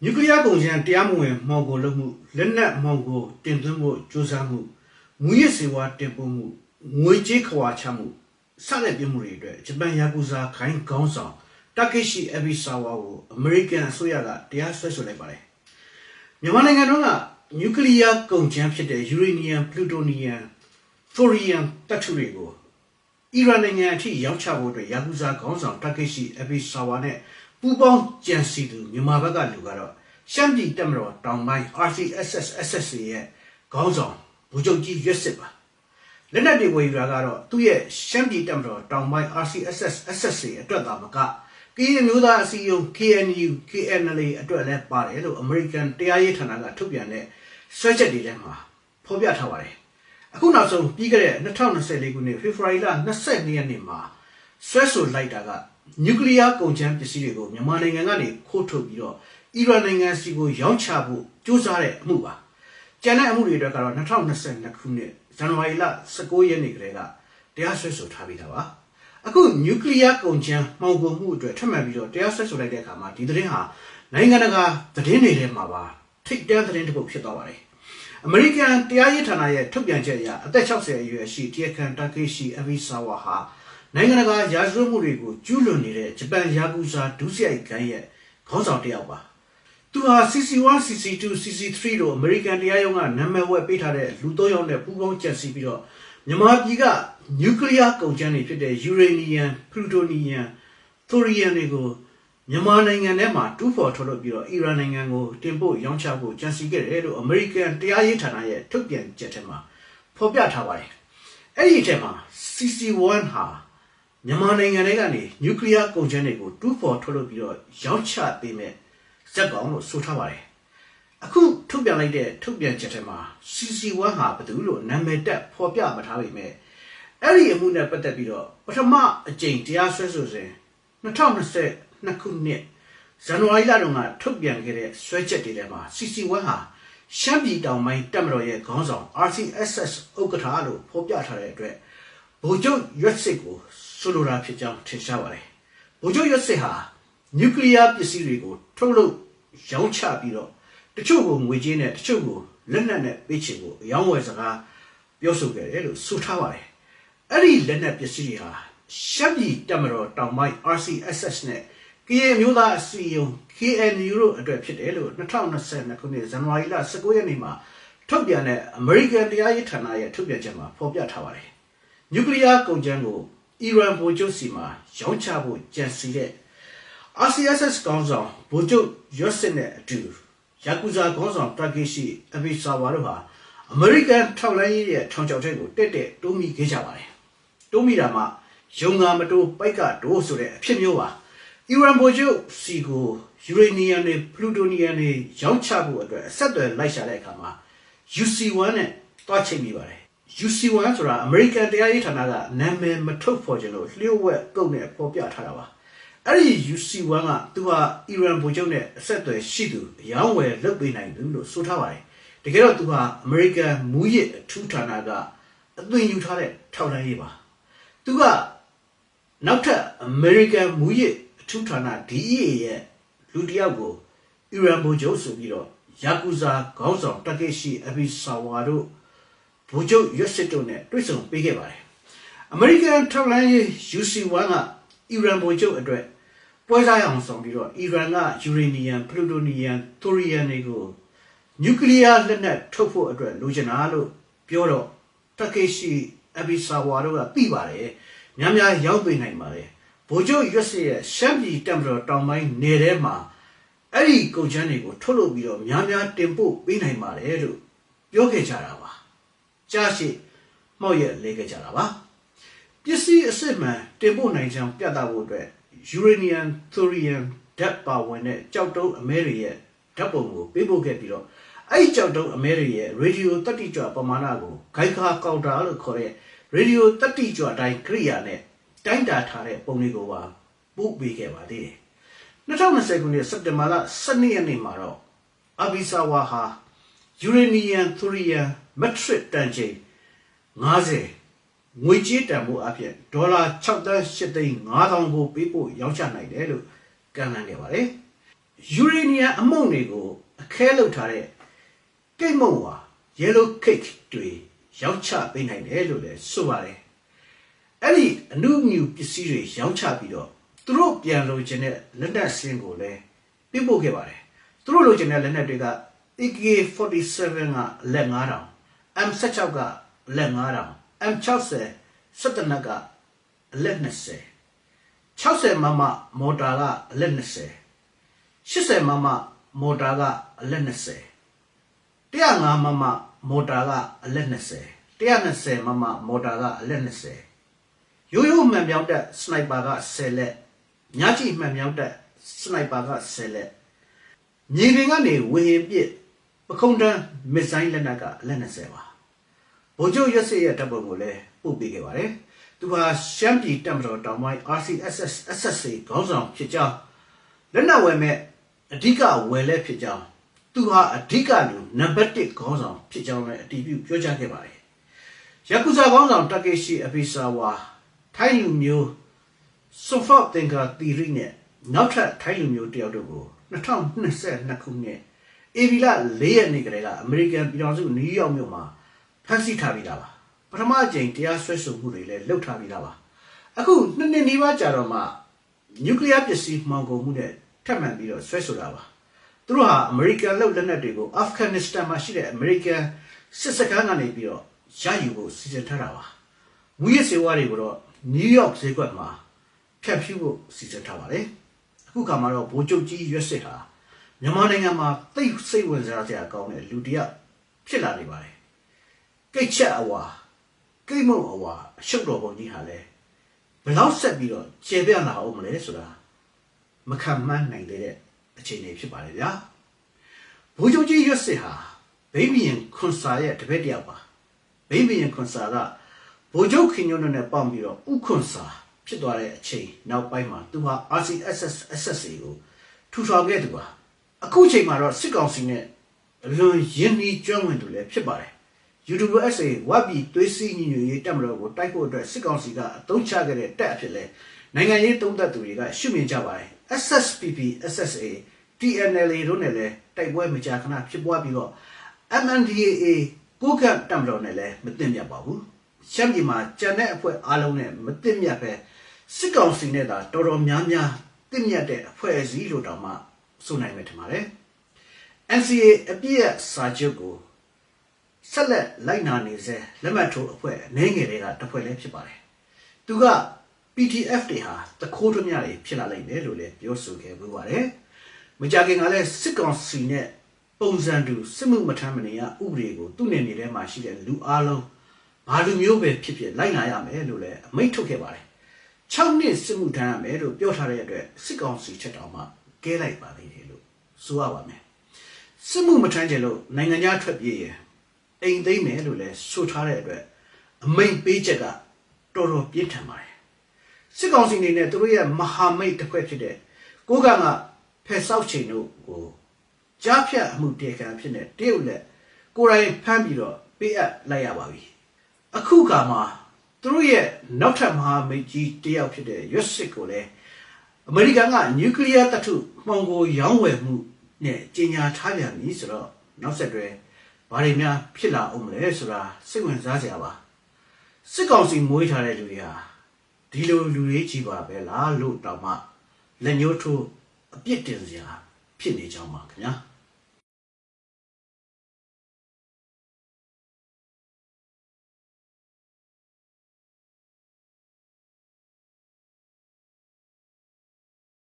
Nuclear ကုန်ကြမ်းတရားမဝင်မှောင်ခိုလုပ်မှုလက်နက်မှောင်ခိုတင်သွင်းမှုကြိုးစားမှုငွေရစေဝါတင်ပို့မှုငွေကြေးခွာချမှုစတဲ့ပြမှုတွေအတွက်ဂျပန်ယာကူဇာခိုင်းခေါင်းဆောင်တာကေရှိအဘီဆာဝါကိုအမေရိကန်အစိုးရကတရားစွဲဆိုလိုက်ပါတယ်မြန်မာနိုင်ငံကနျူကလ িয়ার ကုန်ကြမ်းဖြစ်တဲ့ယူရေနီယမ်ပလူတိုနီယမ်သိုရီယမ်တပ်ထုတွေကိုအီရန်နိုင်ငံအထိရောင်းချဖို့အတွက်ယာကူဇာခေါင်းဆောင်တာကေရှိအဘီဆာဝါနဲ့ပူပေါင်းကြံစီသူမြန်မာဘက်ကလူကတော့ရှမ်းပြည်တပ်မတော်တောင်ပိုင်း RCSS/SSA ရဲ့ခေါင်းဆောင်ဗိုလ်ချုပ်ကြီးရွက်စစ်ပါလက်နက်တွေဝယ်ယူတာကတော့သူ့ရဲ့ရှမ်းပြည်တပ်မတော်တောင်ပိုင်း RCSS/SSA အတွက်သာမကကရင်မျိုးသားအစည်းအရုံး KNU KNLA အတွက်လည်းပါတယ်လို့ American တရားရေးဌာနကထုတ်ပြန်တဲ့စွဲချက်တွေထဲမှာဖော်ပြထားပါတယ်အခုနောက်ဆုံးပြီးခဲ့တဲ့2024ခုနှစ်ဖေဖော်ဝါရီလ22ရက်နေ့မှာစွဲဆိုလိုက်တာကနျူကလ িয়ার ကုန်ကြမ်းပစ္စည်းတွေကိုမြန်မာနိုင်ငံကနေခိုးထုတ်ပြီးတော့အီရန်နိုင်ငံစီကိုရောင်းချဖို့ကြိုးစားတဲ့အမှုပါကျန်တဲ့အမှုတွေအတွက်ကတော့2022ခုနှစ်ဇန်နဝါရီလ19ရက်နေ့ကတည်းကတရားစွဲဆိုထားပြီးသားပါအခုနျူကလ িয়ার ကုန်ကြမ်းမှောင်ခိုမှုအတွက်ထပ်မံပြီးတော့တရားစွဲဆိုလိုက်တဲ့အခါမှာဒီသတင်းဟာနိုင်ငံတကာသတင်းတွေထဲမှာပါထိပ်တန်းသတင်းတစ်ပုဒ်ဖြစ်သွားပါတယ်အမေရိကန်တရားရေးဌာနရဲ့ထုတ်ပြန်ချက်အရအသက်60အရွယ်ရှိတရားခံတာကေရှိအဘီဆာဝါဟာနိုင်ငံတကာရာဇဝတ်မှုတွေကိုကျူးလွန်နေတဲ့ဂျပန်ယာကူဇာဒုစရိုက်ဂိုဏ်းရဲ့ခေါင်းဆောင်တစ်ယောက်ပါသူဟာ CC1 CC2 CC3 လို့အမေရိကန်တရားရုံးကနာမည်ဝက်ပေးထားတဲ့လူ၃ယောက်နဲ့ပူးပေါင်းကြံစည်ပြီးတော့မြန်မာပြည်ကနျူကလ িয়ার ကုန်ကြမ်းတွေဖြစ်တဲ့ယူရေနီယမ်ပလူတိုနီယမ်သိုရီယမ်တွေကိုမြန်မာနိုင်ငံထဲမှာတူးဖော်ထုတ်လုပ်ပြီးတော့အီရန်နိုင်ငံကိုတင်ပို့ရောင်းချဖို့ကြံစည်ခဲ့တယ်လို့အမေရိကန်တရားရေးဌာနရဲ့ထုတ်ပြန်ချက်ထဲမှာဖော်ပြထားပါတယ်အဲ့ဒီအထက်မှာ CC1 ဟာမြန်မာနိုင်ငံထဲကနေနျူကလ িয়ার ကုန်ကြမ်းတွေကိုတူးဖော်ထုတ်လုပ်ပြီးတော့ရောင်းချပေးမဲ့ဇက်ကောင်လို့ဆိုထားပါတယ်အခုထုတ်ပြန်လိုက်တဲ့ထုတ်ပြန်ချက်ထဲမှာ CC1 ဟာဘယ်သူလို့နာမည်တက်ဖော်ပြမထားပေမဲ့အဲ့ဒီအမှုနဲ့ပတ်သက်ပြီးတော့ပထမအကြိမ်တရားစွဲဆိုစဉ်2022ခုနှစ်ဇန်နဝါရီလတုန်းကထုတ်ပြန်ခဲ့တဲ့စွဲချက်တွေထဲမှာ CC1 ဟာရှမ်းပြည်တောင်ပိုင်းတပ်မတော်ရဲ့ခေါင်းဆောင် RCSS ဥက္ကဋ္ဌလို့ဖော်ပြထားတဲ့အတွက်ဗိုလ်ချုပ်ရွက်စစ်ကိုဆိုလိုတာဖြစ်ကြောင်းထင်ရှားပါတယ်ဗိုလ်ချုပ်ရွက်စစ်ဟာနျူကလ িয়ার ပစ္စည်းတွေကိုထုတ်လုပ်ရောင်းချပြီးတော့တချို့ကိုငွေကြေးနဲ့တချို့ကိုလက်နက်နဲ့ပေးချေဖို့အယောင်းဝယ်စကားပြောဆိုခဲ့တယ်လို့ဆိုထားပါတယ်အဲ့ဒီလက်နက်ပစ္စည်းတွေဟာရှမ်းပြည်တပ်မတော်တောင်ပိုင်း RCSS နဲ့ကရင်မျိုးသားအစည်းအရုံး KNU တို့အတွက်ဖြစ်တယ်လို့2022ခုနှစ်ဇန်နဝါရီလ19ရက်နေ့မှာထုတ်ပြန်တဲ့ American တရားရေးဌာနရဲ့ထုတ်ပြန်ချက်မှာဖော်ပြထားပါတယ်နျူကလ িয়ার ကုန်ကြမ်းကိုအီရန်ဗိုလ်ချုပ်စီမှာရောင်းချဖို့ကြံစည်တဲ့ RCSS ခေါင်းဆောင်ဗိုလ်ချုပ်ရွက်စစ်နဲ့အတူယာကူဇာခေါင်းဆောင်တာကေရှိအဘီဆာဝါတို့ဟာအမေရိကန်ထောက်လှမ်းရေးရဲ့ထောင်ချောက်ထဲကိုတက်တိုးမိခဲ့ကြပါတယ်တိုးမိတာမှယုံငါမတိုးပိုက်ကတိုးဆိုတဲ့အဖြစ်မျိုးပါအီရန်ဗိုလ်ချုပ်စီကိုယူရေနီယမ်နဲ့ပလူတိုနီယမ်တွေရောင်းချဖို့အတွက်အဆက်အသွယ်လိုက်ရှာတဲ့အခါမှာ UC1 နဲ့တွားချိတ်မိပါတယ် UC1 ဆိုတာအမေရိကန်တရားရေးဌာနကနာမည်မထုတ်ဖော်ခြင်းလို့လျှို့ဝှက်ကုတ်နဲ့ပေါ်ပြထားတာပါအဲ့ဒီ UC1 ကသူဟာအီရန်ဗိုလ်ချုပ်နဲ့အဆက်အသွယ်ရှိသူအယောင်းဝယ်လုပ်ပေးနိုင်သူလို့ဆိုထားပါတယ်တကယ်တော့သူဟာအမေရိကန်မူရစ်အထူးဌာနကအသွင်ယူထားတဲ့ထောက်လှမ်းရေးပါသူကနောက်ထပ်အမေရိကန်မူရစ်အထူးဌာန DEA ရဲ့လူတစ်ယောက်ကိုအီရန်ဗိုလ်ချုပ်ဆိုပြီးတော့ယာကူဇာခေါင်းဆောင်တာကေရှိအဘီဆာဝါတို့ဗိုလ်ချုပ်ရွက်စစ်တို့နဲ့တွေ့ဆုံပေးခဲ့ပါတယ်အမေရိကန်ထောက်လှမ်းရေး UC1 ကအီရန်ဗိုလ်ချုပ်အတွက်ပွဲစားအောင်ဆောင်ပြီးတော့အီရန်ကယူရေနီယမ်ပလူတိုနီယမ်သိုရီယမ်တွေကိုနျူကလ িয়ার လက်နက်ထုတ်ဖို့အတွက်လိုချင်တာလို့ပြောတော့တာကေရှိအဘီဆာဝါတို့ကပြီးပါတယ်များများရောက်ပေးနိုင်ပါတယ်ဗိုလ်ချုပ်ရွက်စစ်ရဲ့ရှမ်းပြည်တပ်မတော်တောင်ပိုင်းနယ်ထဲမှာအဲ့ဒီကုန်ချမ်းတွေကိုထုတ်လုပ်ပြီးတော့များများတင်ပို့ပေးနိုင်ပါတယ်လို့ပြောခဲ့ကြတာပါကြားရှိမှောက်ရက်လဲခဲ့ကြတာပါပစ္စည်းအစစ်မှန်တင်ပို့နိုင်ကြောင်းပြသဖို့အတွက်ယူရေနီယမ်သိုရီယမ်ဓာတ်ပါဝင်တဲ့ကြောက်တုံးအမဲတွေရဲ့ဓာတ်ပုံကိုပေးပို့ခဲ့ပြီးတော့အဲ့ဒီကြောက်တုံးအမဲတွေရဲ့ရေဒီယိုတတိကြွပမာဏကိုဂိုင်ခါကောင်တာလို့ခေါ်တဲ့ရေဒီယိုတတိကြွတိုင်းကိရိယာနဲ့တိုင်းတာထားတဲ့ပုံလေးကိုပါပို့ပေးခဲ့ပါသေးတယ်2020ခုနှစ်စက်တင်ဘာလ12ရက်နေ့မှာတော့အဘီဆာဝါဟာယူရေနီယမ်သိုရီယမ်မက်ထရစ်တန်ချိန်50ငွေကြေးတန်ဖိုးအဖြစ်ဒေါ်လာ6.8 သိန်း 5,000ကိုပေးဖို့ရောင်းချနိုင်တယ်လို့ကမ်းလှမ်းခဲ့ပါတယ် uranium အမုံတွေကိုအခဲလောက်ထားတဲ့ကိတ်မုံဝါ yellow cake တွေရောင်းချပေးနိုင်တယ်လို့လည်းဆိုပါတယ်အဲ့ဒီအနုမြူပစ္စည်းတွေရောင်းချပြီးတော့သူတို့ပြန်လိုချင်တဲ့လက်နက်စင်းကိုလည်းပြပို့ခဲ့ပါတယ်သူတို့လိုချင်တဲ့လက်နက်တွေက AK47 ကအလက်9000 M16 ကအလက်9000 M60 17နက်ကအလက်20 60မမမော်တာကအလက်20 80မမမော်တာကအလက်20 105မမမော်တာကအလက်20 120မမမော်တာကအလက်20ရိုးရိုးမှန်ပြောင်းတဲ့စနိုက်ပါက10လက်ညချီမှန်ပြောင်းတဲ့စနိုက်ပါက10လက်မြေပြင်ကနေဝေဟင်ပစ်ပခုံးတန်းမစ်ဇိုင်းလက်နက်ကအလက်20ပါဗိုလ်ချုပ်ရွက်စစ်ရဲ့တပ်ပုံကိုလည်းပို့ပေးခဲ့ပါတယ်သူဟာရှမ်းပြည်တပ်မတော်တောင်ပိုင်း RCSS SSA ခေါင်းဆောင်ဖြစ်ကြောင်းလက်နက်ဝယ်မဲ့အဓိကဝယ်လဲဖြစ်ကြောင်းသူဟာအဓိကလူနံပါတ်1ခေါင်းဆောင်ဖြစ်ကြောင်းလည်းအတည်ပြုပြောကြားခဲ့ပါတယ်။ယာကူဇာခေါင်းဆောင်တာကေရှိအဘီဆာဝါထိုင်းလူမျိုးစွန်ဖော့တင်ကာတီရီနဲ့နောက်ထပ်ထိုင်းလူမျိုးတယောက်တို့ကို2022ခုနှစ်ဧပြီလ4ရက်နေ့ကတည်းကအမေရိကန်ပြည်ထောင်စုနယူးယောက်မြို့မှာဖမ်းဆီးထားပြီးသားပါ။ပထမအကြိမ်တရားစွဲဆိုမှုတွေလည်းလုပ်ထားပြီးသားပါ။အခု2နှစ်နီးပါးကြာတော့မှနျူကလ িয়ার ပစ္စည်းမှောင်ကုန်မှုနဲ့ထပ်မံပြီးတော့ဆွဲဆိုတာပါသူတို့ဟာအမေရိကန်လက်နက်တွေကိုအာဖဂန်နစ္စတန်မှာရှိတဲ့အမေရိကန်စစ်စခန်းကနေပြီးတော့ရယူဖို့စီစဉ်ထားတာပါမူရစ်စေဝါတွေကိုတော့နယူးယောက်ဈေးကွက်မှာဖြတ်ဖြူးဖို့စီစဉ်ထားပါတယ်အခုခါမှာတော့ဗိုလ်ချုပ်ကြီးရွက်စစ်ဟာမြန်မာနိုင်ငံမှာသိစိတ်ဝင်စားစရာကောင်းတဲ့လူတစ်ယောက်ဖြစ်လာနေပါတယ်ကိတ်ချက်အဝါကိတ်မုံအဝါအရှုပ်တော်ပုံကြီးဟာလဲဘယ်လောက်ဆက်ပြီးတော့ကျေပြန့်လာအောင်မလဲဆိုတာမခံမှန်းနိုင်တဲ့အခြေအနေဖြစ်ပါလေဗျာဗိုလ်ချုပ်ကြီးရွက်စစ်ဟာဗိမ္မာန်ခွန်စာရဲ့တပည့်တယောက်ပါဗိမ္မာန်ခွန်စာကဗိုလ်ချုပ်ခင်ညွန်းနဲ့ပေါင်းပြီးတော့ဥခွန်စာဖြစ်သွားတဲ့အချိန်နောက်ပိုင်းမှာသူဟာ RCSS SSA ကိုထူထောင်ခဲ့သူပါအခုချိန်မှာတော့စစ်ကောင်စီနဲ့အလွန်ရင်းနှီးကျွမ်းဝင်သူလည်းဖြစ်ပါတယ် UWSA ဝါပြည်သွေးစည်းညီညွတ်ရေးတပ်မတော်ကိုတိုက်ဖို့အတွက်စစ်ကောင်စီကအသုံးချခဲ့တဲ့တပ်အဖြစ်လဲနိုင်ငံရေးသုံးသပ်သူတွေကရှုမြင်ကြပါတယ် SSPP SSA TNLA တို့နဲ့လည်းတိုက်ပွဲမကြာခဏဖြစ်ပွားပြီးတော့ MNDAA ကိုကန့်တပ်မတော်နဲ့လည်းမသိမြတ်ပါဘူးရှမ်းပြည်မှာကြံတဲ့အဖွဲ့အားလုံးနဲ့မသိမြတ်ပဲစစ်ကောင်စီနဲ့သာတော်တော်များများသိမြတ်တဲ့အဖွဲ့အစည်းလို့တောင်မှဆိုနိုင်မယ်ထင်ပါတယ် NCA အပြည့်အစာချုပ်ကိုဆက်လက်လိုက်နာနေစေလက်မှတ်ထိုးအဖွဲ့အနေငယ်တွေကတစ်ဖွဲ့လည်းဖြစ်ပါတယ်သူက PTF တွေဟာတခိုးထွများတွေဖြစ်လာလိမ့်မယ်လို့လည်းပြောဆိုခဲ့ပူပါတယ်မကြခင်ကလည်းစစ်ကောင်စီနဲ့ပုံစံတူစစ်မှုမထမ်းမနေရဥပဒေကိုသူ့နေနေထဲမှာရှိတဲ့လူအားလုံးဘာလူမျိုးပဲဖြစ်ဖြစ်လိုက်နာရမယ်လို့လည်းအမိန့်ထုတ်ခဲ့ပါတယ်6နှစ်စစ်မှုထမ်းရမယ်လို့ပြောထားတဲ့အတွက်စစ်ကောင်စီချက်တော်မှကဲလိုက်ပါလိမ့်တယ်လို့ဆိုရပါမယ်စစ်မှုမထမ်းကြလို့နိုင်ငံခြားထွက်ပြေးရင်အိမ်သိမ်းမယ်လို့လည်းဆိုထားတဲ့အတွက်အမိန့်ပေးချက်ကတော်တော်ပြင်းထန်ပါတယ်စစ်ကောင်စီအနေနဲ့သူတို့ရဲ့မဟာမိတ်တစ်ဖွဲ့ဖြစ်တဲ့ကိုကန့်ကဖယ်ဆောက်ချိန်တို့ကိုကြားဖြတ်အမှုတရားခံဖြစ်တဲ့တရုတ်လက်ကိုယ်တိုင်ဖမ်းပြီးတော့ပေးအပ်လိုက်ရပါပြီအခုကမှသူတို့ရဲ့နောက်ထပ်မဟာမိတ်ကြီးတယောက်ဖြစ်တဲ့ရွက်စစ်ကိုလည်းအမေရိကန်ကနျူကလ িয়ার တပ်ထုမှောင်ကိုရောင်းဝယ်မှုနဲ့ကြီးညာထားပြန်ပြီဆိုတော့နောက်ဆက်တွဲဘာတွေများဖြစ်လာအောင်မလဲဆိုတာစိတ်ဝင်စားစရာပါစစ်ကောင်စီမွေးထားတဲ့လူတွေဟာဒီလိုလူတွေကြီးပါပဲလားလို့တောင်မှလက်ညှိုးထိုးအပြစ်တင်စရာဖြစ်နေကြမှာခင်ဗျာ